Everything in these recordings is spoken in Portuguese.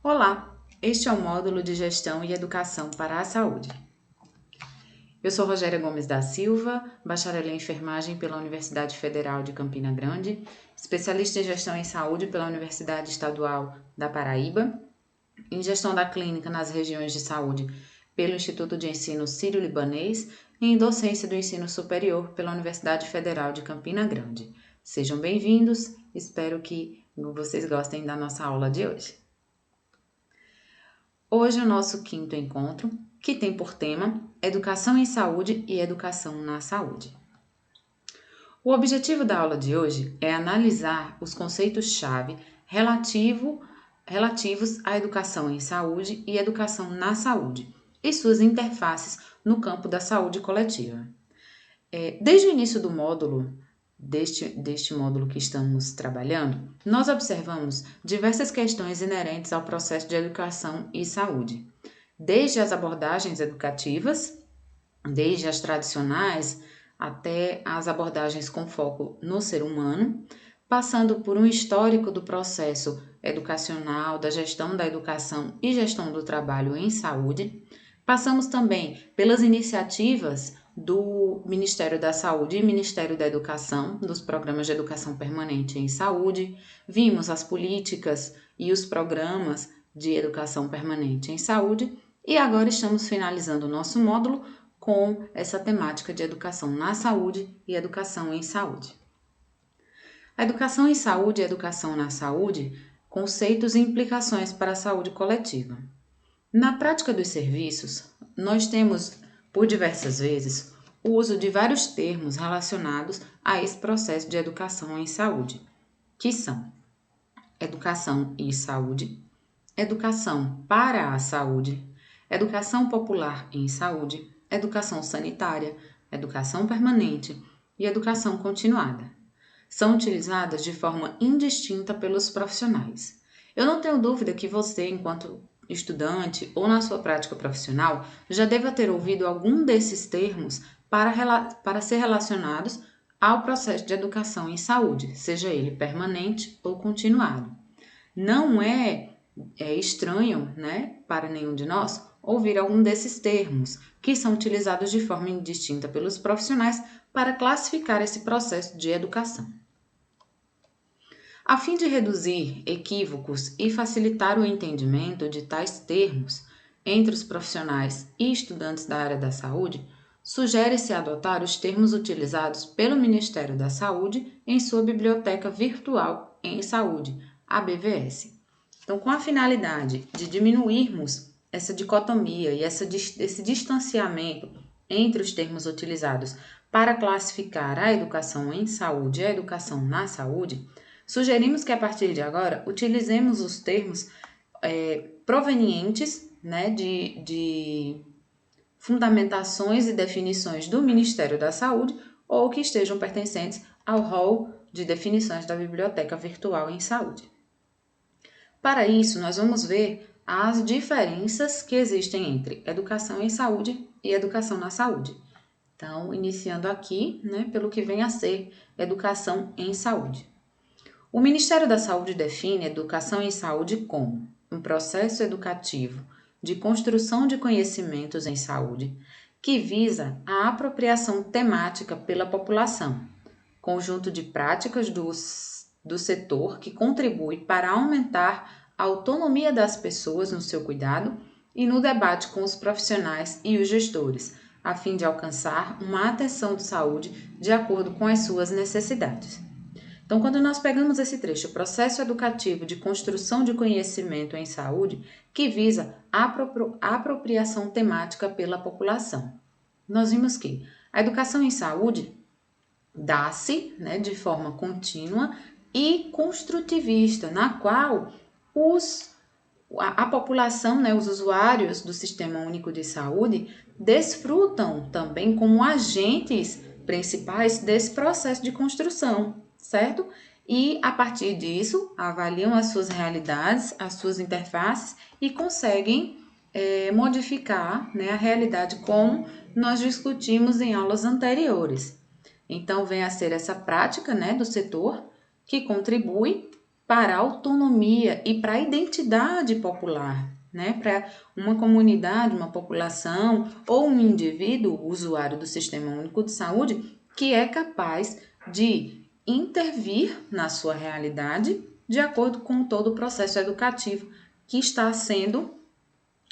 Olá, este é o módulo de Gestão e Educação para a Saúde. Eu sou Rogéria Gomes da Silva, bacharel em enfermagem pela Universidade Federal de Campina Grande, especialista em Gestão em Saúde pela Universidade Estadual da Paraíba, em Gestão da Clínica nas regiões de saúde pelo Instituto de Ensino Sírio-Libanês e em Docência do Ensino Superior pela Universidade Federal de Campina Grande. Sejam bem-vindos, espero que vocês gostem da nossa aula de hoje. Hoje é o nosso quinto encontro, que tem por tema Educação em Saúde e Educação na Saúde. O objetivo da aula de hoje é analisar os conceitos-chave relativos à educação em saúde e educação na saúde e suas interfaces no campo da saúde coletiva. Desde o início do módulo, deste módulo que estamos trabalhando, nós observamos diversas questões inerentes ao processo de educação e saúde, desde as abordagens educativas, desde as tradicionais até as abordagens com foco no ser humano, passando por um histórico do processo educacional, da gestão da educação e gestão do trabalho em saúde. Passamos também pelas iniciativas do Ministério da Saúde e Ministério da Educação, dos programas de educação permanente em saúde. Vimos as políticas e os programas de educação permanente em saúde e agora estamos finalizando o nosso módulo com essa temática de educação na saúde e educação em saúde. A educação em saúde e educação na saúde, conceitos e implicações para a saúde coletiva. Na prática dos serviços, nós temos, por diversas vezes, o uso de vários termos relacionados a esse processo de educação em saúde, que são educação e saúde, educação para a saúde, educação popular em saúde, educação sanitária, educação permanente e educação continuada. São utilizadas de forma indistinta pelos profissionais. Eu não tenho dúvida que você, enquanto estudante ou na sua prática profissional, já deva ter ouvido algum desses termos para ser relacionados ao processo de educação em saúde, seja ele permanente ou continuado. Não é estranho, para nenhum de nós ouvir algum desses termos, que são utilizados de forma indistinta pelos profissionais para classificar esse processo de educação. A fim de reduzir equívocos e facilitar o entendimento de tais termos entre os profissionais e estudantes da área da saúde, sugere-se adotar os termos utilizados pelo Ministério da Saúde em sua Biblioteca Virtual em Saúde, a BVS. Então, com a finalidade de diminuirmos essa dicotomia e esse distanciamento entre os termos utilizados para classificar a educação em saúde e a educação na saúde, sugerimos que a partir de agora utilizemos os termos provenientes de fundamentações e definições do Ministério da Saúde ou que estejam pertencentes ao rol de definições da Biblioteca Virtual em Saúde. Para isso, nós vamos ver as diferenças que existem entre educação em saúde e educação na saúde. Então, iniciando aqui, pelo que vem a ser educação em saúde. O Ministério da Saúde define educação em saúde como um processo educativo de construção de conhecimentos em saúde que visa a apropriação temática pela população, conjunto de práticas do setor que contribui para aumentar a autonomia das pessoas no seu cuidado e no debate com os profissionais e os gestores, a fim de alcançar uma atenção de saúde de acordo com as suas necessidades. Então, quando nós pegamos esse trecho, processo educativo de construção de conhecimento em saúde, que visa a apropriação temática pela população, nós vimos que a educação em saúde dá-se de forma contínua e construtivista, na qual a população, os usuários do Sistema Único de Saúde, desfrutam também como agentes principais desse processo de construção, certo? E, a partir disso, avaliam as suas realidades, as suas interfaces e conseguem modificar a realidade como nós discutimos em aulas anteriores. Então, vem a ser essa prática do setor que contribui para a autonomia e para a identidade popular, né? Para uma comunidade, uma população ou um indivíduo usuário do Sistema Único de Saúde que é capaz de intervir na sua realidade de acordo com todo o processo educativo que está sendo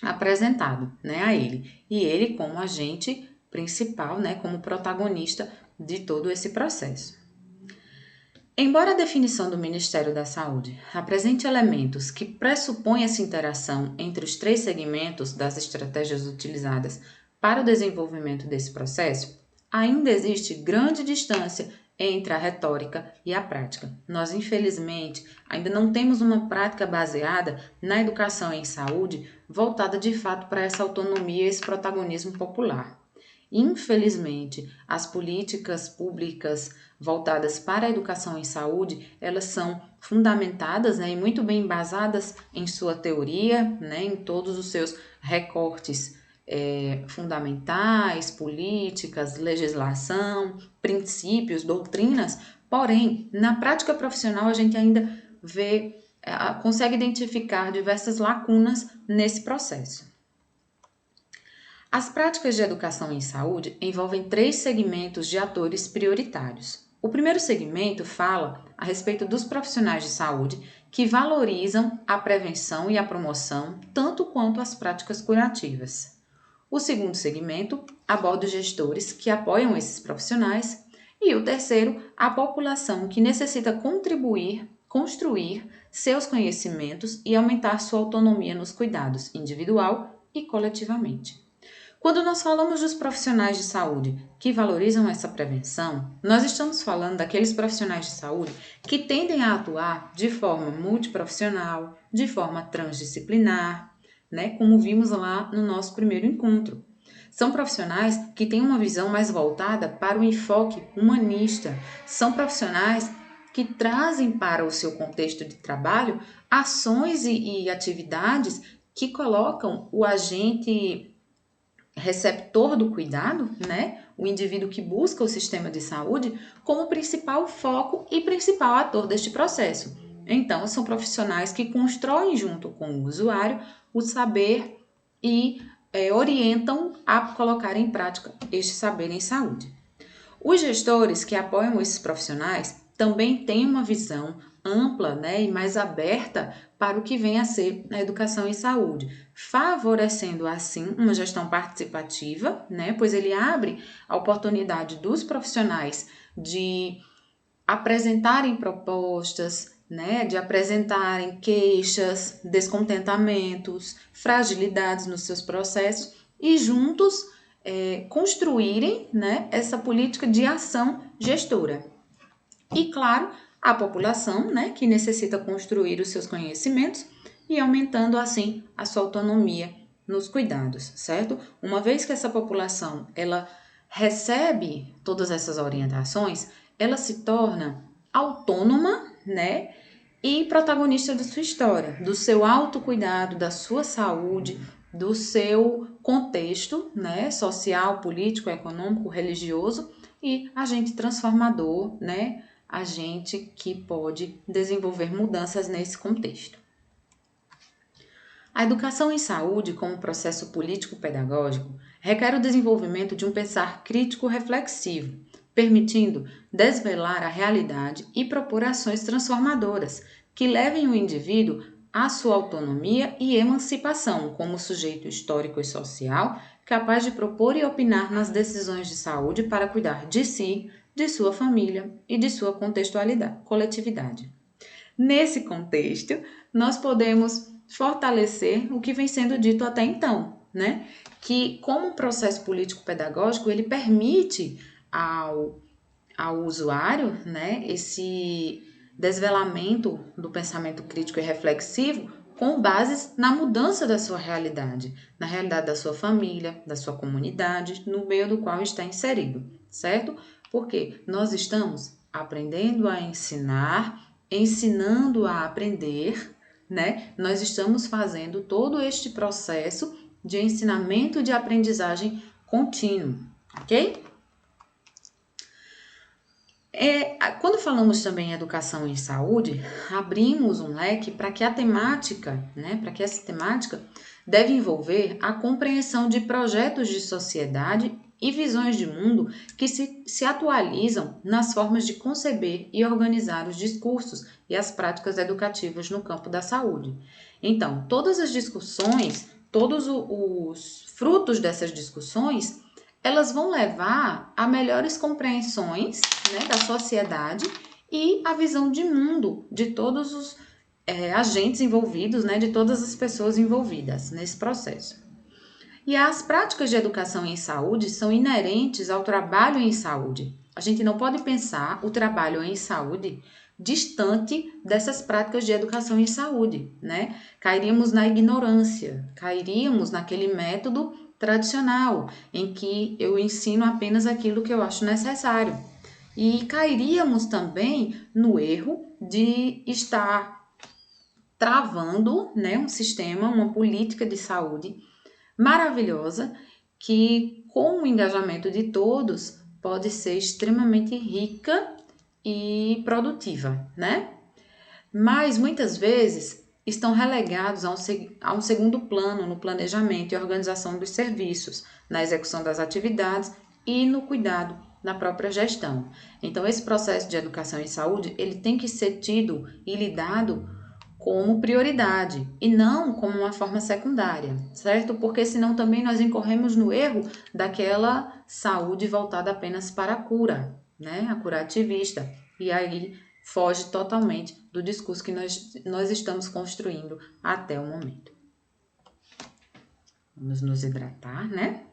apresentado, né, a ele. E ele como agente principal, né, como protagonista de todo esse processo. Embora a definição do Ministério da Saúde apresente elementos que pressupõem essa interação entre os três segmentos das estratégias utilizadas para o desenvolvimento desse processo, ainda existe grande distância entre a retórica e a prática. Nós, infelizmente, ainda não temos uma prática baseada na educação em saúde voltada de fato para essa autonomia e esse protagonismo popular. Infelizmente, as políticas públicas voltadas para a educação em saúde, elas são fundamentadas, né, e muito bem embasadas em sua teoria, né, em todos os seus recortes fundamentais, políticas, legislação, princípios, doutrinas, porém, na prática profissional a gente ainda consegue identificar diversas lacunas nesse processo. As práticas de educação em saúde envolvem três segmentos de atores prioritários. O primeiro segmento fala a respeito dos profissionais de saúde que valorizam a prevenção e a promoção tanto quanto as práticas curativas. O segundo segmento aborda os gestores que apoiam esses profissionais e o terceiro, a população que necessita contribuir, construir seus conhecimentos e aumentar sua autonomia nos cuidados individual e coletivamente. Quando nós falamos dos profissionais de saúde que valorizam essa prevenção, nós estamos falando daqueles profissionais de saúde que tendem a atuar de forma multiprofissional, de forma transdisciplinar, né, como vimos lá no nosso primeiro encontro. São profissionais que têm uma visão mais voltada para o enfoque humanista, são profissionais que trazem para o seu contexto de trabalho ações e atividades que colocam o agente receptor do cuidado, né, o indivíduo que busca o sistema de saúde, como principal foco e principal ator deste processo. Então, são profissionais que constroem junto com o usuário o saber e orientam a colocar em prática este saber em saúde. Os gestores que apoiam esses profissionais também têm uma visão ampla, né, e mais aberta para o que vem a ser a educação em saúde, favorecendo assim uma gestão participativa, né, pois ele abre a oportunidade dos profissionais de apresentarem propostas, né, de apresentarem queixas, descontentamentos, fragilidades nos seus processos e juntos construírem, né, essa política de ação gestora. E, claro, a população, né, que necessita construir os seus conhecimentos e aumentando, assim, a sua autonomia nos cuidados, certo? Uma vez que essa população, ela recebe todas essas orientações, ela se torna autônoma, né, e protagonista de sua história, do seu autocuidado, da sua saúde, do seu contexto, né, social, político, econômico, religioso e agente transformador, né, agente que pode desenvolver mudanças nesse contexto. A educação em saúde, como processo político-pedagógico, requer o desenvolvimento de um pensar crítico reflexivo, permitindo desvelar a realidade e propor ações transformadoras que levem o indivíduo à sua autonomia e emancipação como sujeito histórico e social, capaz de propor e opinar nas decisões de saúde para cuidar de si, de sua família e de sua coletividade. Nesse contexto, nós podemos fortalecer o que vem sendo dito até então, né? Que como processo político-pedagógico, ele permite ao usuário, né, esse desvelamento do pensamento crítico e reflexivo com bases na mudança da sua realidade, na realidade da sua família, da sua comunidade, no meio do qual está inserido, certo? Porque nós estamos aprendendo a ensinar, ensinando a aprender, né? Nós estamos fazendo todo este processo de ensinamento e de aprendizagem contínuo, ok? Quando falamos também em educação em saúde, abrimos um leque para que a temática, né, para que essa temática deve envolver a compreensão de projetos de sociedade e visões de mundo que se atualizam nas formas de conceber e organizar os discursos e as práticas educativas no campo da saúde. Então, todas as discussões, todos os frutos dessas discussões, elas vão levar a melhores compreensões, né, da sociedade e a visão de mundo de todos os agentes envolvidos, né, de todas as pessoas envolvidas nesse processo. E as práticas de educação em saúde são inerentes ao trabalho em saúde. A gente não pode pensar o trabalho em saúde distante dessas práticas de educação em saúde, né? Cairíamos na ignorância, cairíamos naquele método tradicional, em que eu ensino apenas aquilo que eu acho necessário. E cairíamos também no erro de estar travando, né, um sistema, uma política de saúde maravilhosa que, com o engajamento de todos, pode ser extremamente rica e produtiva, né? Mas muitas vezes estão relegados a um segundo plano no planejamento e organização dos serviços, na execução das atividades e no cuidado na própria gestão. Então, esse processo de educação em saúde, ele tem que ser tido e lidado como prioridade e não como uma forma secundária, certo? Porque senão também nós incorremos no erro daquela saúde voltada apenas para a cura, né? A cura ativista. E aí foge totalmente do discurso que nós estamos construindo até o momento. Vamos nos hidratar, né?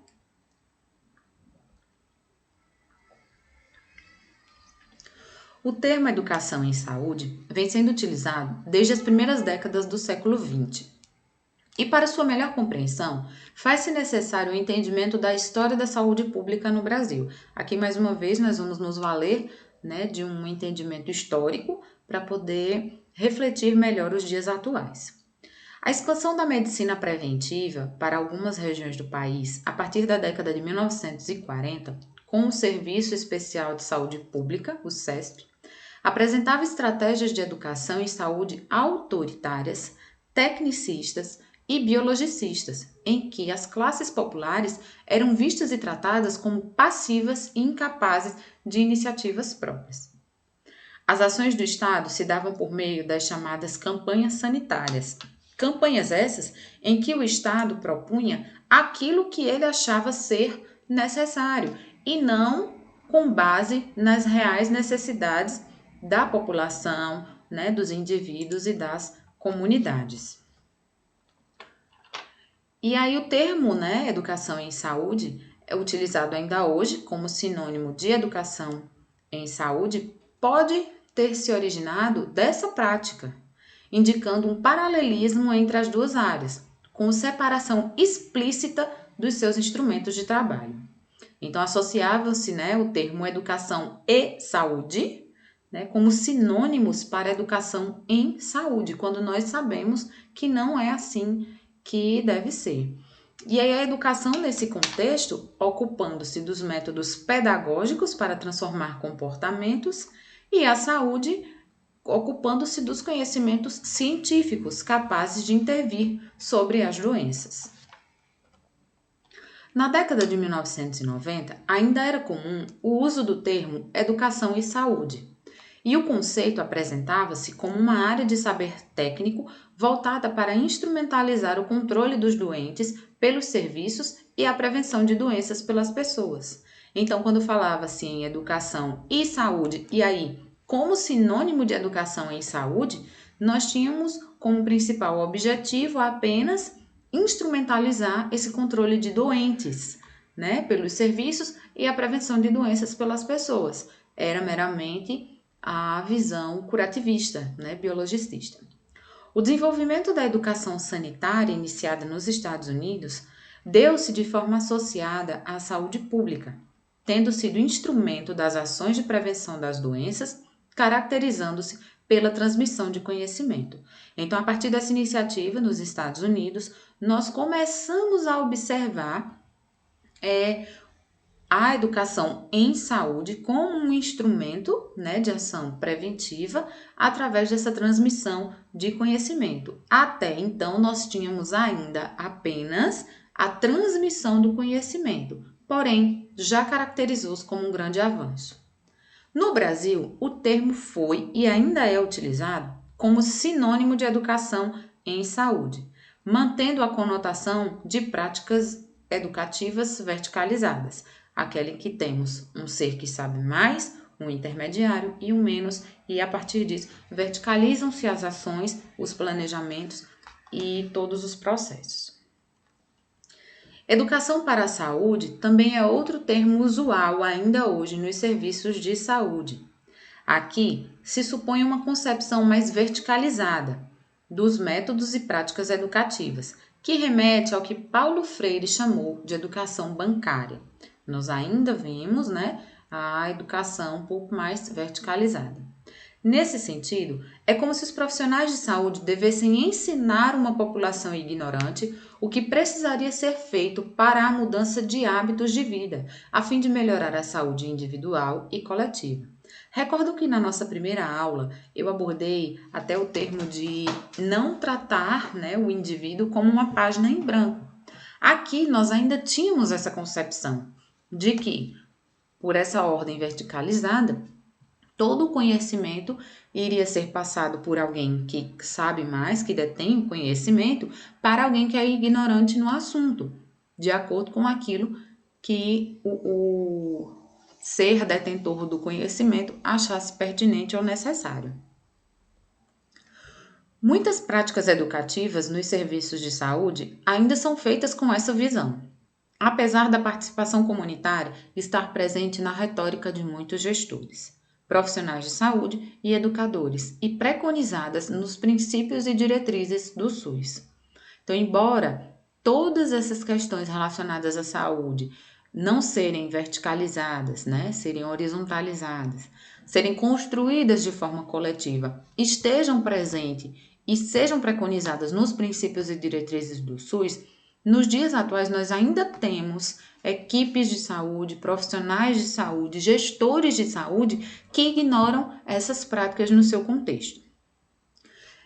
O termo educação em saúde vem sendo utilizado desde as primeiras décadas do século XX. E para sua melhor compreensão, faz-se necessário o entendimento da história da saúde pública no Brasil. Aqui, mais uma vez, nós vamos nos valer, né, de um entendimento histórico para poder refletir melhor os dias atuais. A expansão da medicina preventiva para algumas regiões do país, a partir da década de 1940, com o Serviço Especial de Saúde Pública, o SESP, apresentava estratégias de educação e saúde autoritárias, tecnicistas e biologicistas, em que as classes populares eram vistas e tratadas como passivas e incapazes de iniciativas próprias. As ações do Estado se davam por meio das chamadas campanhas sanitárias. Campanhas essas em que o Estado propunha aquilo que ele achava ser necessário e não com base nas reais necessidades da população, né, dos indivíduos e das comunidades. E aí o termo, né, educação em saúde é utilizado ainda hoje como sinônimo de educação em saúde, pode ter se originado dessa prática, indicando um paralelismo entre as duas áreas, com separação explícita dos seus instrumentos de trabalho. Então associava-se, né, o termo educação e saúde, né, como sinônimos para educação em saúde, quando nós sabemos que não é assim que deve ser. E aí a educação nesse contexto, ocupando-se dos métodos pedagógicos para transformar comportamentos, e a saúde ocupando-se dos conhecimentos científicos capazes de intervir sobre as doenças. Na década de 1990, ainda era comum o uso do termo educação e saúde, e o conceito apresentava-se como uma área de saber técnico voltada para instrumentalizar o controle dos doentes pelos serviços e a prevenção de doenças pelas pessoas. Então, quando falava-se em educação e saúde, e aí, como sinônimo de educação em saúde, nós tínhamos como principal objetivo apenas instrumentalizar esse controle de doentes, né, pelos serviços e a prevenção de doenças pelas pessoas. Era meramente a visão curativista, né, biologicista. O desenvolvimento da educação sanitária iniciada nos Estados Unidos deu-se de forma associada à saúde pública, tendo sido instrumento das ações de prevenção das doenças, caracterizando-se pela transmissão de conhecimento. Então, a partir dessa iniciativa nos Estados Unidos, nós começamos a observar a educação em saúde como um instrumento, né, de ação preventiva através dessa transmissão de conhecimento. Até então, nós tínhamos ainda apenas a transmissão do conhecimento, porém, já caracterizou-se como um grande avanço. No Brasil, o termo foi e ainda é utilizado como sinônimo de educação em saúde, mantendo a conotação de práticas educativas verticalizadas, aquela em que temos um ser que sabe mais, um intermediário e um menos, e a partir disso verticalizam-se as ações, os planejamentos e todos os processos. Educação para a saúde também é outro termo usual ainda hoje nos serviços de saúde. Aqui se supõe uma concepção mais verticalizada dos métodos e práticas educativas, que remete ao que Paulo Freire chamou de educação bancária. Nós ainda vemos, né, a educação um pouco mais verticalizada. Nesse sentido, é como se os profissionais de saúde devessem ensinar uma população ignorante o que precisaria ser feito para a mudança de hábitos de vida, a fim de melhorar a saúde individual e coletiva. Recordo que na nossa primeira aula eu abordei até o termo de não tratar, né, o indivíduo como uma página em branco. Aqui nós ainda tínhamos essa concepção de que, por essa ordem verticalizada, todo o conhecimento iria ser passado por alguém que sabe mais, que detém o conhecimento, para alguém que é ignorante no assunto, de acordo com aquilo que o ser detentor do conhecimento achasse pertinente ou necessário. Muitas práticas educativas nos serviços de saúde ainda são feitas com essa visão, apesar da participação comunitária estar presente na retórica de muitos gestores, profissionais de saúde e educadores, e preconizadas nos princípios e diretrizes do SUS. Então, embora todas essas questões relacionadas à saúde não serem verticalizadas, né, serem horizontalizadas, serem construídas de forma coletiva, estejam presentes e sejam preconizadas nos princípios e diretrizes do SUS, nos dias atuais nós ainda temos equipes de saúde, profissionais de saúde, gestores de saúde que ignoram essas práticas no seu contexto.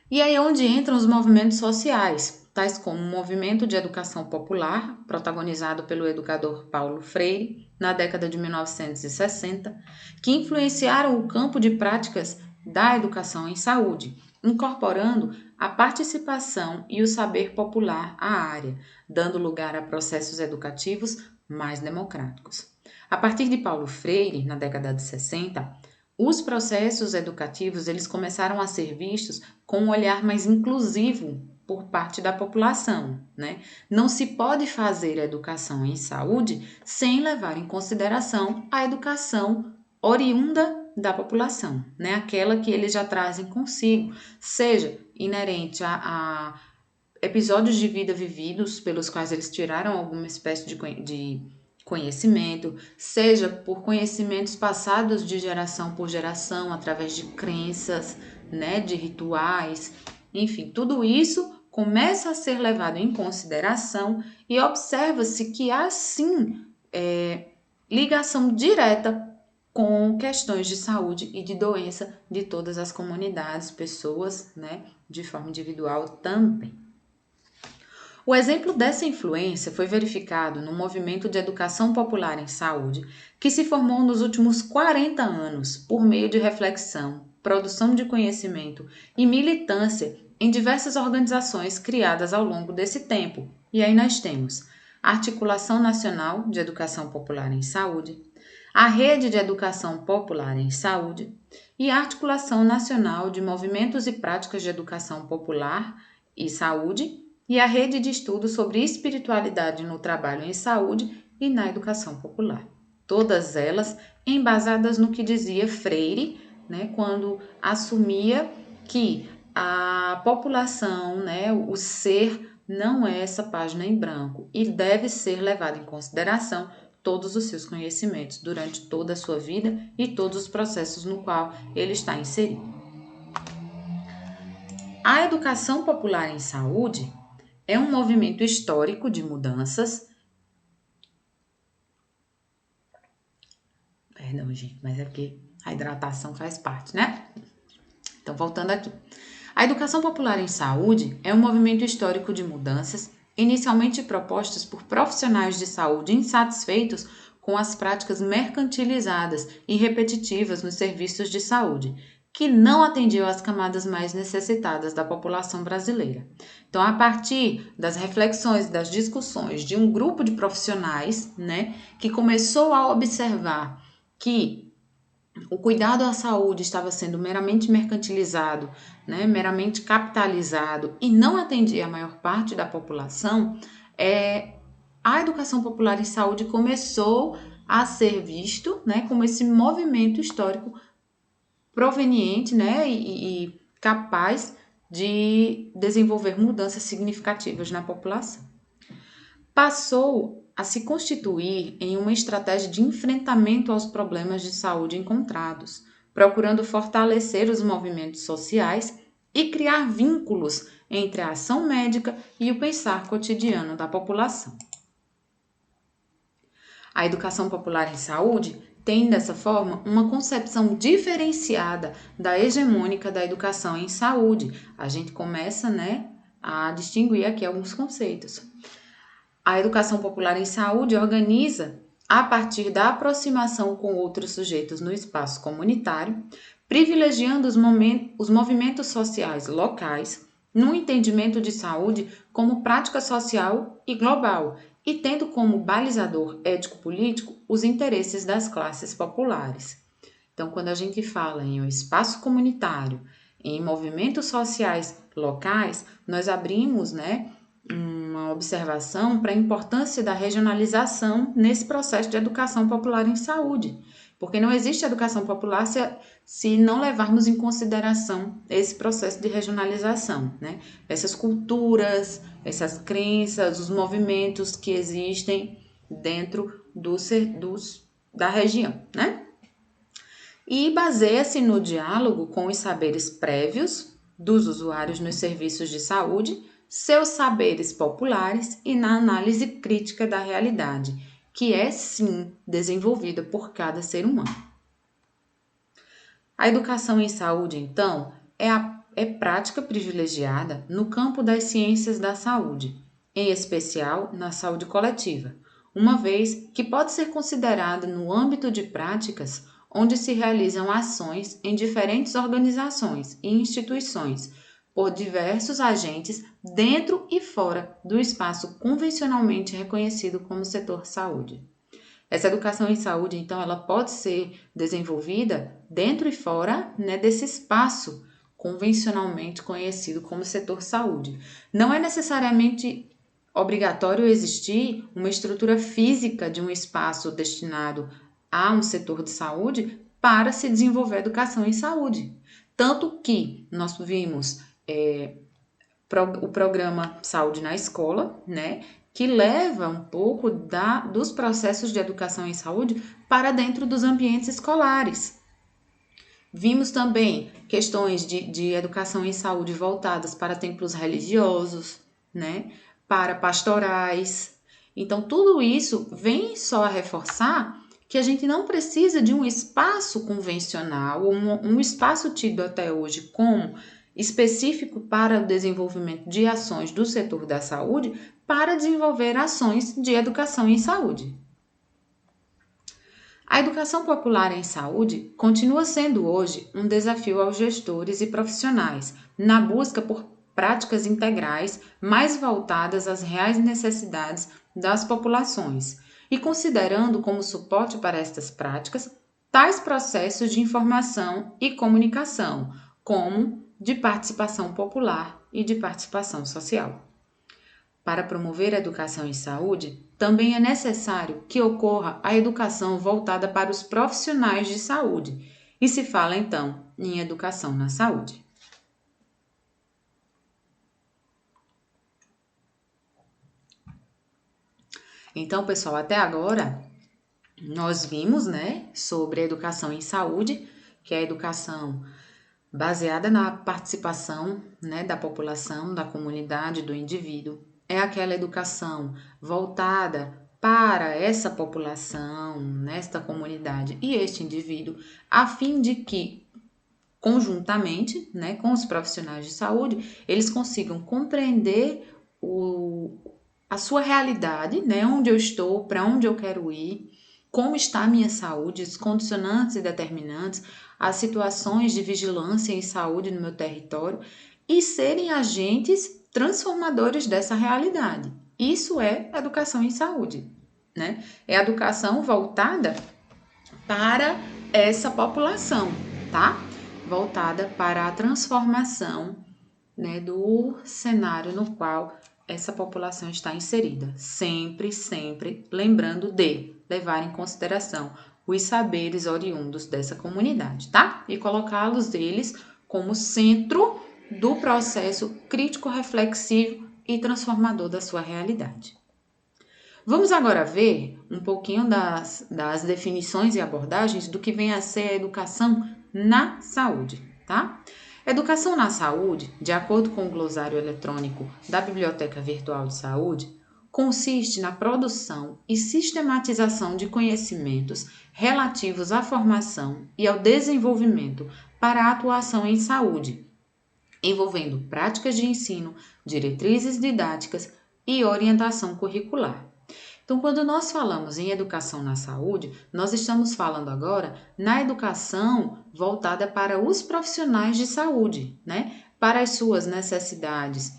E aí é onde entram os movimentos sociais, tais como o movimento de educação popular, protagonizado pelo educador Paulo Freire, na década de 1960, que influenciaram o campo de práticas da educação em saúde, incorporando a participação e o saber popular à área, dando lugar a processos educativos mais democráticos. A partir de Paulo Freire, na década de 60, os processos educativos eles começaram a ser vistos com um olhar mais inclusivo por parte da população, né? Não se pode fazer educação em saúde sem levar em consideração a educação oriunda da população, né? Aquela que eles já trazem consigo, seja inerente a episódios de vida vividos pelos quais eles tiraram alguma espécie de conhecimento, seja por conhecimentos passados de geração por geração, através de crenças, né, de rituais, enfim, tudo isso começa a ser levado em consideração e observa-se que há sim ligação direta com questões de saúde e de doença de todas as comunidades, pessoas, né, de forma individual também. O exemplo dessa influência foi verificado no movimento de educação popular em saúde, que se formou nos últimos 40 anos por meio de reflexão, produção de conhecimento e militância em diversas organizações criadas ao longo desse tempo. E aí nós temos a Articulação Nacional de Educação Popular em Saúde, a Rede de Educação Popular em Saúde e a Articulação Nacional de Movimentos e Práticas de Educação Popular e Saúde, e a Rede de Estudos sobre Espiritualidade no Trabalho em Saúde e na Educação Popular. Todas elas embasadas no que dizia Freire, né, quando assumia que a população, né, o ser, não é essa página em branco e deve ser levado em consideração todos os seus conhecimentos durante toda a sua vida e todos os processos no qual ele está inserido. A educação popular em saúde é um movimento histórico de mudanças Perdão, gente, mas é porque a hidratação faz parte, né? Então, voltando aqui. A educação popular em saúde é um movimento histórico de mudanças, inicialmente propostas por profissionais de saúde insatisfeitos com as práticas mercantilizadas e repetitivas nos serviços de saúde, que não atendiam às camadas mais necessitadas da população brasileira. Então, a partir das reflexões, das discussões de um grupo de profissionais, né, que começou a observar que o cuidado à saúde estava sendo meramente mercantilizado, né, meramente capitalizado e não atendia a maior parte da população, a educação popular em saúde começou a ser visto, né, como esse movimento histórico proveniente, né, e capaz de desenvolver mudanças significativas na população. Passou a se constituir em uma estratégia de enfrentamento aos problemas de saúde encontrados, procurando fortalecer os movimentos sociais e criar vínculos entre a ação médica e o pensar cotidiano da população. A educação popular em saúde tem, dessa forma, uma concepção diferenciada da hegemônica da educação em saúde. A gente começa, né, a distinguir aqui alguns conceitos. A educação popular em saúde organiza, a partir da aproximação com outros sujeitos no espaço comunitário, privilegiando os movimentos sociais locais, no entendimento de saúde como prática social e global, e tendo como balizador ético-político os interesses das classes populares. Então, quando a gente fala em um espaço comunitário, em movimentos sociais locais, nós abrimos, né, uma observação para a importância da regionalização nesse processo de educação popular em saúde, porque não existe educação popular se não levarmos em consideração esse processo de regionalização, né? Essas culturas, essas crenças, os movimentos que existem dentro da região, né? E baseia-se no diálogo com os saberes prévios dos usuários nos serviços de saúde, seus saberes populares e na análise crítica da realidade, que é sim desenvolvida por cada ser humano. A educação em saúde, então, é prática privilegiada no campo das ciências da saúde, em especial na saúde coletiva, uma vez que pode ser considerada no âmbito de práticas onde se realizam ações em diferentes organizações e instituições por diversos agentes dentro e fora do espaço convencionalmente reconhecido como setor saúde. Essa educação em saúde, então, ela pode ser desenvolvida dentro e fora, né, desse espaço convencionalmente conhecido como setor saúde. Não é necessariamente obrigatório existir uma estrutura física de um espaço destinado a um setor de saúde para se desenvolver a educação em saúde. Tanto que nós vimos o programa Saúde na Escola, né, que leva um pouco dos processos de educação em saúde para dentro dos ambientes escolares. Vimos também questões de educação em saúde voltadas para templos religiosos, né, para pastorais. Então, tudo isso vem só a reforçar que a gente não precisa de um espaço convencional, um espaço tido até hoje como específico para o desenvolvimento de ações do setor da saúde, para desenvolver ações de educação em saúde. A educação popular em saúde continua sendo hoje um desafio aos gestores e profissionais na busca por práticas integrais mais voltadas às reais necessidades das populações e considerando como suporte para estas práticas tais processos de informação e comunicação, como de participação popular e de participação social. Para promover a educação em saúde, também é necessário que ocorra a educação voltada para os profissionais de saúde, e se fala então em educação na saúde. Então, pessoal, até agora nós vimos, né, sobre a educação em saúde, que é a educação baseada na participação, né, da população, da comunidade, do indivíduo. É aquela educação voltada para essa população, nesta comunidade e este indivíduo, a fim de que, conjuntamente, né, com os profissionais de saúde, eles consigam compreender a sua realidade, né, onde eu estou, para onde eu quero ir, como está a minha saúde, os condicionantes e determinantes, as situações de vigilância em saúde no meu território e serem agentes transformadores dessa realidade. Isso é educação em saúde, né? É educação voltada para essa população, tá? Voltada para a transformação, né, do cenário no qual essa população está inserida. Sempre, sempre lembrando de levar em consideração os saberes oriundos dessa comunidade, tá? E colocá-los eles como centro do processo crítico, reflexivo e transformador da sua realidade. Vamos agora ver um pouquinho das definições e abordagens do que vem a ser a educação na saúde, tá? Educação na saúde, de acordo com o glossário eletrônico da Biblioteca Virtual de Saúde, consiste na produção e sistematização de conhecimentos relativos à formação e ao desenvolvimento para a atuação em saúde, envolvendo práticas de ensino, diretrizes didáticas e orientação curricular. Então, quando nós falamos em educação na saúde, nós estamos falando agora na educação voltada para os profissionais de saúde, né? Para as suas necessidades,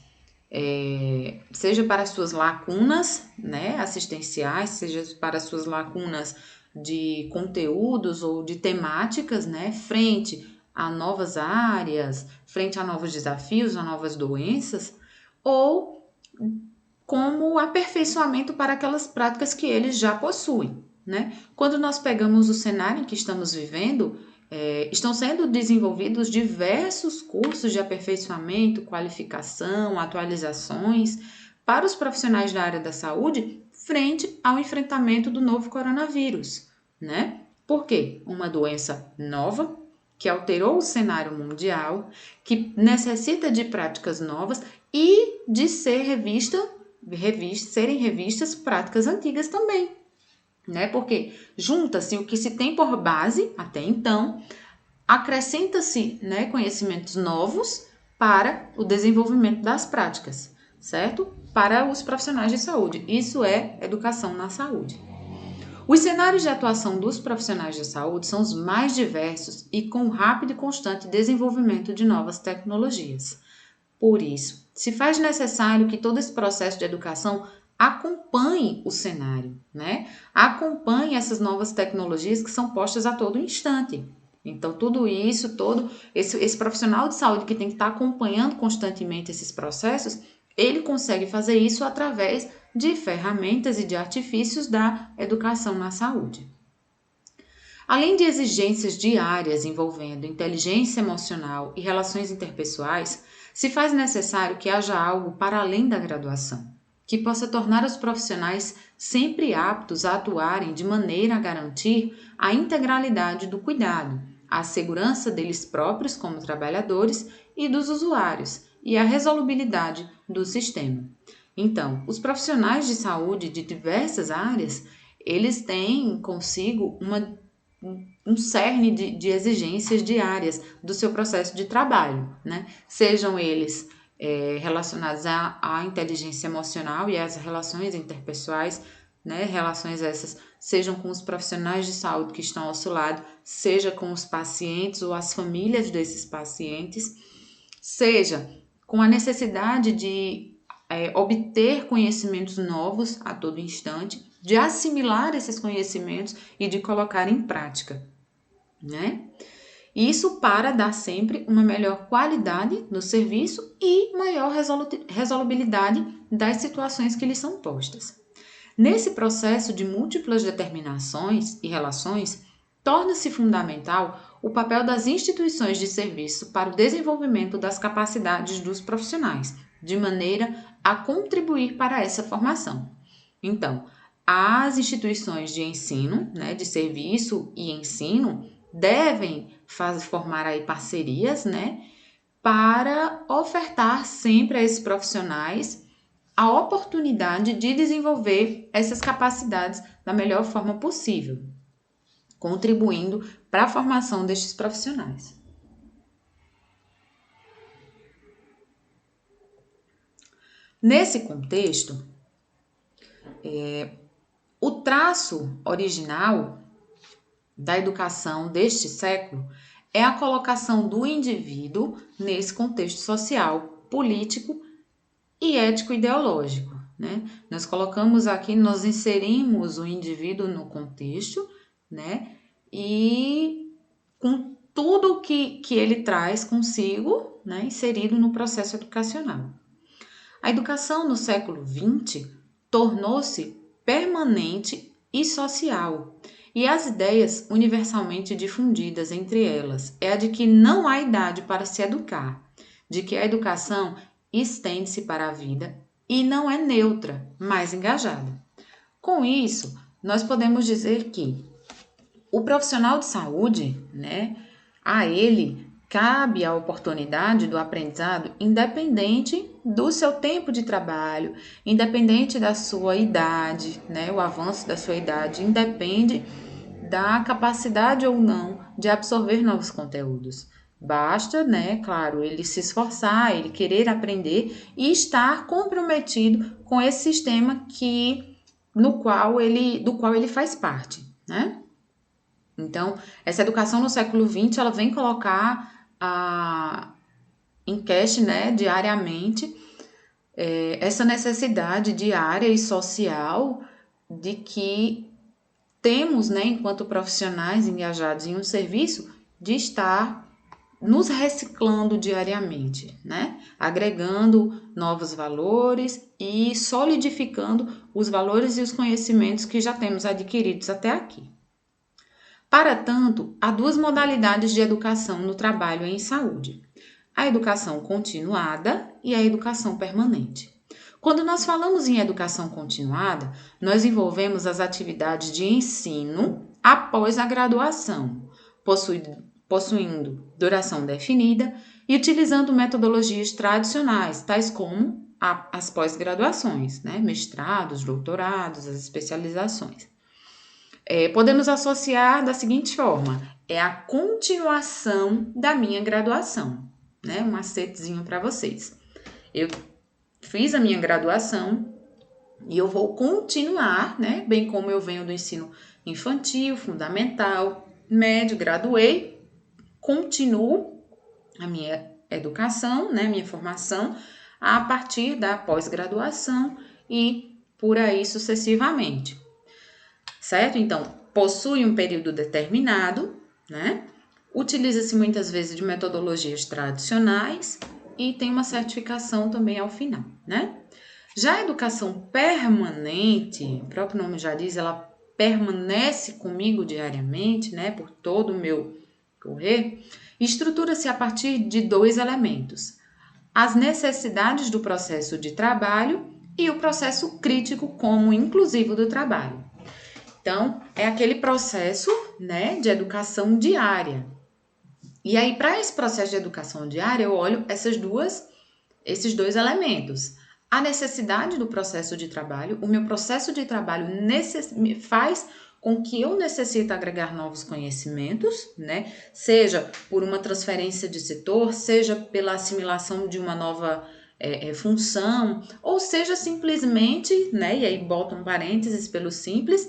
seja para as suas lacunas, né, assistenciais, seja para as suas lacunas de conteúdos ou de temáticas, né, frente a novas áreas, frente a novos desafios, a novas doenças, ou como aperfeiçoamento para aquelas práticas que eles já possuem, né? Quando nós pegamos o cenário em que estamos vivendo, estão sendo desenvolvidos diversos cursos de aperfeiçoamento, qualificação, atualizações para os profissionais da área da saúde frente ao enfrentamento do novo coronavírus, né? Por quê? Uma doença nova que alterou o cenário mundial, que necessita de práticas novas e de serem revistas práticas antigas também, né? Porque junta-se o que se tem por base até então, acrescenta-se, né, conhecimentos novos para o desenvolvimento das práticas, certo? Para os profissionais de saúde. Isso é educação na saúde. Os cenários de atuação dos profissionais de saúde são os mais diversos e com rápido e constante desenvolvimento de novas tecnologias. Por isso, se faz necessário que todo esse processo de educação acompanhe o cenário, né? Acompanhe essas novas tecnologias que são postas a todo instante. Então, tudo isso, todo esse profissional de saúde que tem que estar acompanhando constantemente esses processos, ele consegue fazer isso através de ferramentas e de artifícios da educação na saúde. Além de exigências diárias envolvendo inteligência emocional e relações interpessoais, se faz necessário que haja algo para além da graduação, que possa tornar os profissionais sempre aptos a atuarem de maneira a garantir a integralidade do cuidado, a segurança deles próprios como trabalhadores e dos usuários e a resolubilidade do sistema. Então, os profissionais de saúde de diversas áreas, eles têm consigo um cerne de exigências diárias do seu processo de trabalho, né? Sejam eles relacionados à inteligência emocional e às relações interpessoais, né? Relações essas sejam com os profissionais de saúde que estão ao seu lado, seja com os pacientes ou as famílias desses pacientes, seja com a necessidade de obter conhecimentos novos a todo instante, de assimilar esses conhecimentos e de colocar em prática, né? Isso para dar sempre uma melhor qualidade no serviço e maior resolubilidade das situações que lhes são postas. Nesse processo de múltiplas determinações e relações, torna-se fundamental o papel das instituições de serviço para o desenvolvimento das capacidades dos profissionais, de maneira a contribuir para essa formação. Então, as instituições de ensino, né, de serviço e ensino, devem formar aí parcerias, né, para ofertar sempre a esses profissionais a oportunidade de desenvolver essas capacidades da melhor forma possível, contribuindo para a formação destes profissionais. Nesse contexto, o traço original da educação deste século é a colocação do indivíduo nesse contexto social, político e ético-ideológico, né? Nós colocamos aqui, nós inserimos o indivíduo no contexto, né? E com tudo que ele traz consigo, né? Inserido no processo educacional. A educação no século XX tornou-se permanente e social, e as ideias universalmente difundidas entre elas é a de que não há idade para se educar, de que a educação estende-se para a vida e não é neutra, mas engajada. Com isso, nós podemos dizer que o profissional de saúde, né, a ele cabe a oportunidade do aprendizado independente do seu tempo de trabalho, independente da sua idade, né, o avanço da sua idade independe da capacidade ou não de absorver novos conteúdos. Basta, né, claro, ele se esforçar, ele querer aprender e estar comprometido com esse sistema do qual ele faz parte, né? Então, essa educação no século XX, ela vem colocar em questão, né, diariamente, essa necessidade diária e social de que temos, né, enquanto profissionais engajados em um serviço, de estar nos reciclando diariamente, né? Agregando novos valores e solidificando os valores e os conhecimentos que já temos adquiridos até aqui. Para tanto, há duas modalidades de educação no trabalho em saúde: a educação continuada e a educação permanente. Quando nós falamos em educação continuada, nós envolvemos as atividades de ensino após a graduação, possuindo duração definida e utilizando metodologias tradicionais, tais como as pós-graduações, né? Mestrados, doutorados, as especializações. Podemos associar da seguinte forma: é a continuação da minha graduação, né? Um macetezinho para vocês. Eu fiz a minha graduação e eu vou continuar, né? Bem como eu venho do ensino infantil, fundamental, médio, graduei, continuo a minha educação, né? Minha formação a partir da pós-graduação e por aí sucessivamente. Certo? Então, possui um período determinado, né? Utiliza-se muitas vezes de metodologias tradicionais e tem uma certificação também ao final, né? Já a educação permanente, o próprio nome já diz, ela permanece comigo diariamente, né? Por todo o meu correr, estrutura-se a partir de dois elementos: as necessidades do processo de trabalho e o processo crítico como inclusivo do trabalho. Então, é aquele processo, né, de educação diária. E aí, para esse processo de educação diária, eu olho esses dois elementos. A necessidade do processo de trabalho, o meu processo de trabalho faz com que eu necessite agregar novos conhecimentos, né? Seja por uma transferência de setor, seja pela assimilação de uma nova função, ou seja simplesmente, né? E aí boto um parênteses pelo simples,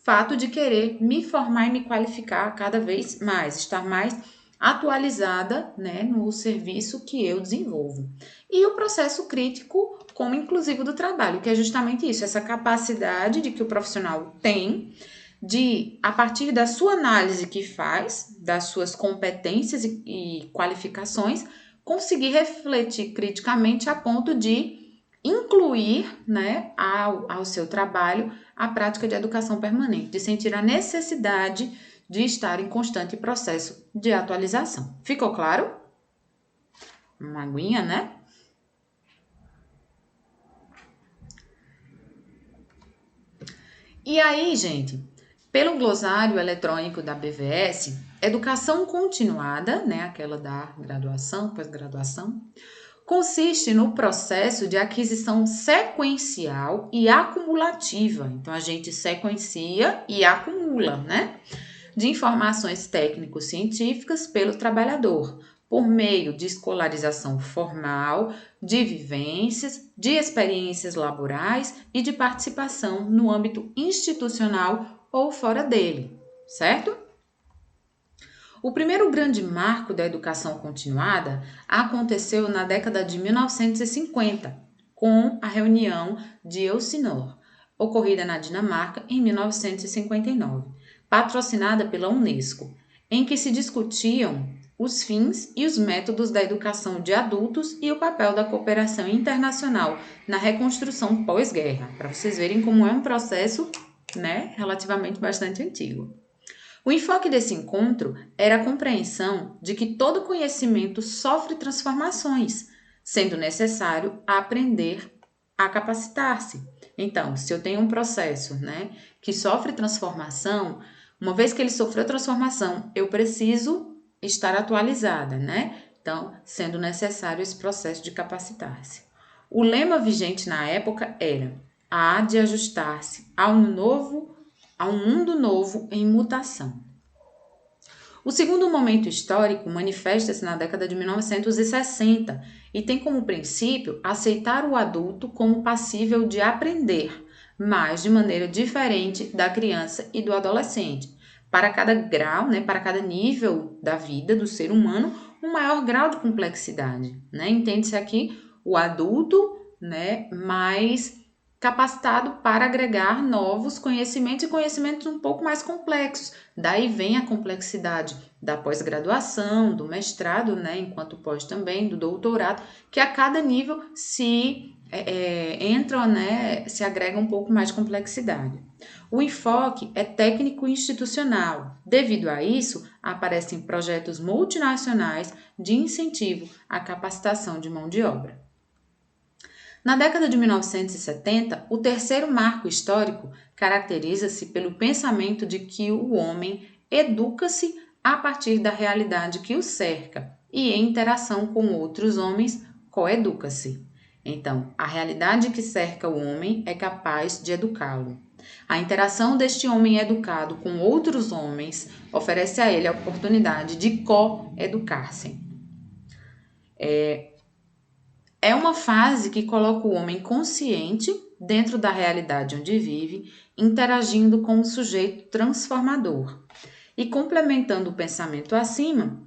fato de querer me formar e me qualificar cada vez mais, estar mais atualizada, né, no serviço que eu desenvolvo. E o processo crítico como inclusivo do trabalho, que é justamente isso, essa capacidade de que o profissional tem de, a partir da sua análise que faz, das suas competências e qualificações, conseguir refletir criticamente a ponto de incluir, né, ao seu trabalho a prática de educação permanente, de sentir a necessidade de estar em constante processo de atualização. Ficou claro? Uma aguinha, né? E aí, gente, pelo glossário eletrônico da BVS, educação continuada, né, aquela da graduação, pós-graduação, consiste no processo de aquisição sequencial e acumulativa. Então, a gente sequencia e acumula, né? De informações técnico-científicas pelo trabalhador, por meio de escolarização formal, de vivências, de experiências laborais e de participação no âmbito institucional ou fora dele, certo? O primeiro grande marco da educação continuada aconteceu na década de 1950, com a reunião de Elsinore, ocorrida na Dinamarca em 1959, patrocinada pela Unesco, em que se discutiam os fins e os métodos da educação de adultos e o papel da cooperação internacional na reconstrução pós-guerra, para vocês verem como é um processo, né, relativamente bastante antigo. O enfoque desse encontro era a compreensão de que todo conhecimento sofre transformações, sendo necessário aprender a capacitar-se. Então, se eu tenho um processo, né, que sofre transformação, uma vez que ele sofreu transformação, eu preciso estar atualizada, né? Então, sendo necessário esse processo de capacitar-se. O lema vigente na época era: há de ajustar-se a um mundo novo em mutação. O segundo momento histórico manifesta-se na década de 1960 e tem como princípio aceitar o adulto como passível de aprender, mas de maneira diferente da criança e do adolescente. Para cada grau, né, para cada nível da vida do ser humano, um maior grau de complexidade, né? Entende-se aqui o adulto, né, mais capacitado para agregar novos conhecimentos e conhecimentos um pouco mais complexos. Daí vem a complexidade da pós-graduação, do mestrado, né, enquanto pós também, do doutorado, que a cada nível se entra, né, se agrega um pouco mais de complexidade. O enfoque é técnico-institucional. Devido a isso, aparecem projetos multinacionais de incentivo à capacitação de mão de obra. Na década de 1970, o terceiro marco histórico caracteriza-se pelo pensamento de que o homem educa-se a partir da realidade que o cerca e, em interação com outros homens, coeduca-se. Então, a realidade que cerca o homem é capaz de educá-lo. A interação deste homem educado com outros homens oferece a ele a oportunidade de co-educar-se. É uma fase que coloca o homem consciente dentro da realidade onde vive, interagindo com o sujeito transformador. E complementando o pensamento acima,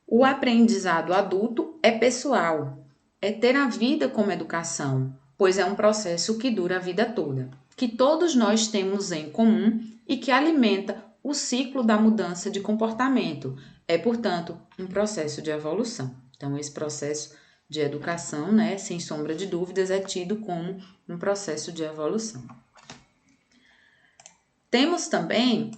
o aprendizado adulto é pessoal, é ter a vida como educação, pois é um processo que dura a vida toda, que todos nós temos em comum e que alimenta o ciclo da mudança de comportamento. É, portanto, um processo de evolução. Então, esse processo de educação, né, sem sombra de dúvidas, é tido como um processo de evolução. Temos também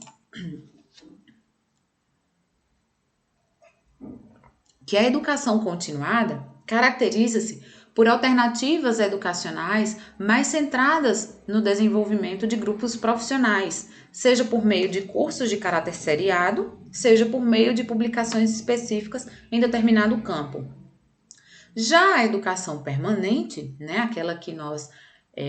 que a educação continuada caracteriza-se por alternativas educacionais mais centradas no desenvolvimento de grupos profissionais, seja por meio de cursos de caráter seriado, seja por meio de publicações específicas em determinado campo. Já a educação permanente, né, aquela que nós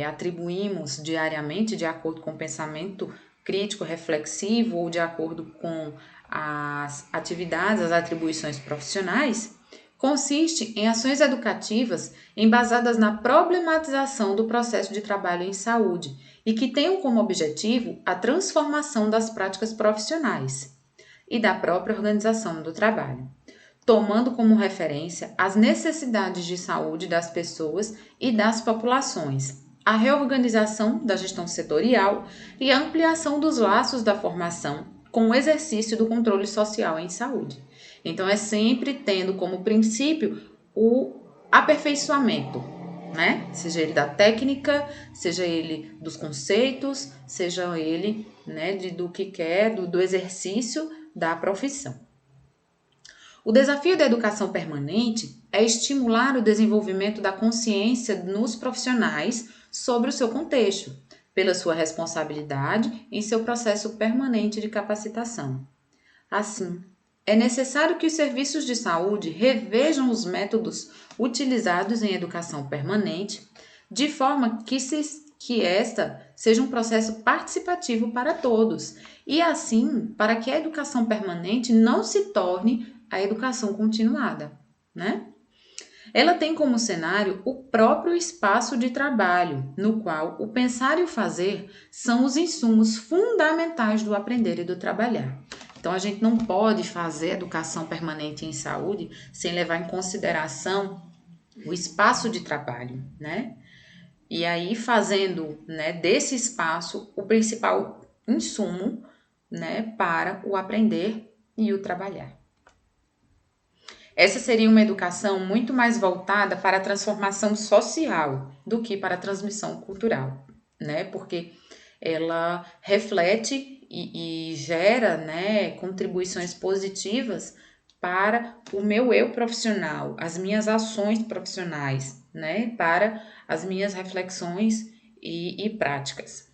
atribuímos diariamente de acordo com o pensamento crítico, reflexivo ou de acordo com as atividades, as atribuições profissionais, consiste em ações educativas embasadas na problematização do processo de trabalho em saúde e que tenham como objetivo a transformação das práticas profissionais e da própria organização do trabalho, tomando como referência as necessidades de saúde das pessoas e das populações, a reorganização da gestão setorial e a ampliação dos laços da formação com o exercício do controle social em saúde. Então, é sempre tendo como princípio o aperfeiçoamento, né? Seja ele da técnica, seja ele dos conceitos, seja ele, né, do que quer, do exercício da profissão. O desafio da educação permanente é estimular o desenvolvimento da consciência nos profissionais sobre o seu contexto, pela sua responsabilidade em seu processo permanente de capacitação. Assim, é necessário que os serviços de saúde revejam os métodos utilizados em educação permanente, de forma que esta seja um processo participativo para todos, e assim, para que a educação permanente não se torne a educação continuada, né? Ela tem como cenário o próprio espaço de trabalho, no qual o pensar e o fazer são os insumos fundamentais do aprender e do trabalhar. Então, a gente não pode fazer educação permanente em saúde sem levar em consideração o espaço de trabalho, né? E aí, fazendo, né, desse espaço o principal insumo, né, para o aprender e o trabalhar. Essa seria uma educação muito mais voltada para a transformação social do que para a transmissão cultural, né? Porque ela reflete e gera, né, contribuições positivas para o meu eu profissional, as minhas ações profissionais, né, para as minhas reflexões e práticas.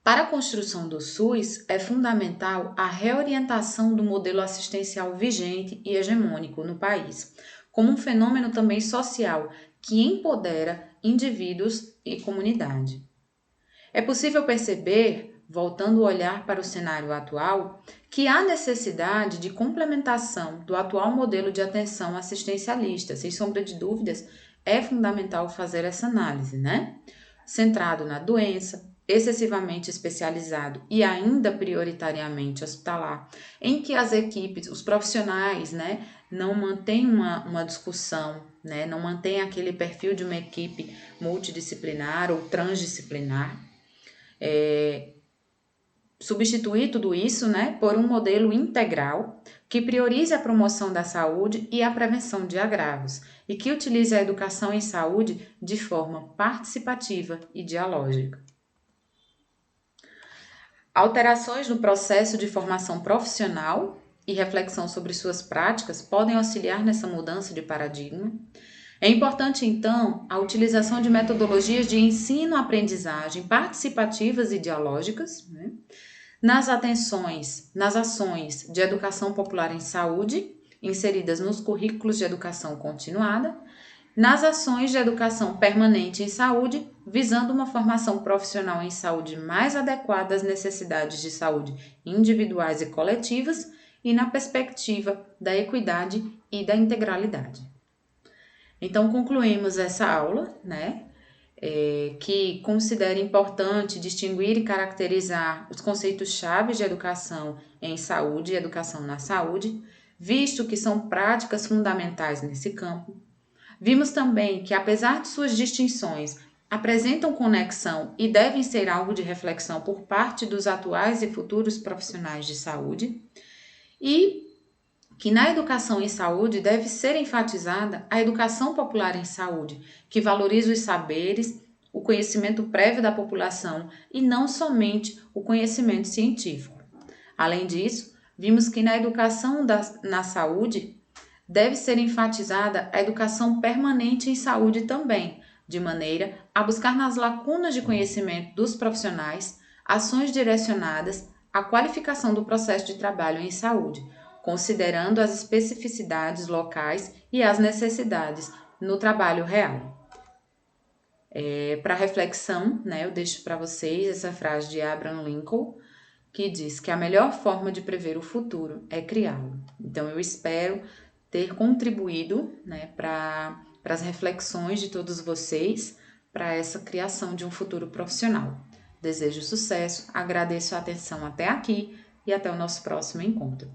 Para a construção do SUS, é fundamental a reorientação do modelo assistencial vigente e hegemônico no país, como um fenômeno também social que empodera indivíduos e comunidade. É possível perceber, voltando o olhar para o cenário atual, que há necessidade de complementação do atual modelo de atenção assistencialista. Sem sombra de dúvidas, é fundamental fazer essa análise, né? Centrado na doença, excessivamente especializado e ainda prioritariamente hospitalar, em que as equipes, os profissionais, né, não mantêm uma discussão, né, não mantêm aquele perfil de uma equipe multidisciplinar ou transdisciplinar. Substituir tudo isso, né, por um modelo integral que priorize a promoção da saúde e a prevenção de agravos e que utilize a educação em saúde de forma participativa e dialógica. Alterações no processo de formação profissional e reflexão sobre suas práticas podem auxiliar nessa mudança de paradigma. É importante, então, a utilização de metodologias de ensino-aprendizagem participativas e dialógicas, né, nas ações de educação popular em saúde, inseridas nos currículos de educação continuada, nas ações de educação permanente em saúde, visando uma formação profissional em saúde mais adequada às necessidades de saúde individuais e coletivas e na perspectiva da equidade e da integralidade. Então, concluímos essa aula, né? Que considera importante distinguir e caracterizar os conceitos chaves de educação em saúde e educação na saúde, visto que são práticas fundamentais nesse campo. Vimos também que, apesar de suas distinções, apresentam conexão e devem ser alvo de reflexão por parte dos atuais e futuros profissionais de saúde, e que na educação em saúde deve ser enfatizada a educação popular em saúde, que valoriza os saberes, o conhecimento prévio da população e não somente o conhecimento científico. Além disso, vimos que na educação na saúde deve ser enfatizada a educação permanente em saúde também, de maneira a buscar nas lacunas de conhecimento dos profissionais ações direcionadas à qualificação do processo de trabalho em saúde, considerando as especificidades locais e as necessidades no trabalho real. Para reflexão, né, eu deixo para vocês essa frase de Abraham Lincoln, que diz que a melhor forma de prever o futuro é criá-lo. Então, eu espero ter contribuído, né, para as reflexões de todos vocês, para essa criação de um futuro profissional. Desejo sucesso, agradeço a atenção até aqui e até o nosso próximo encontro.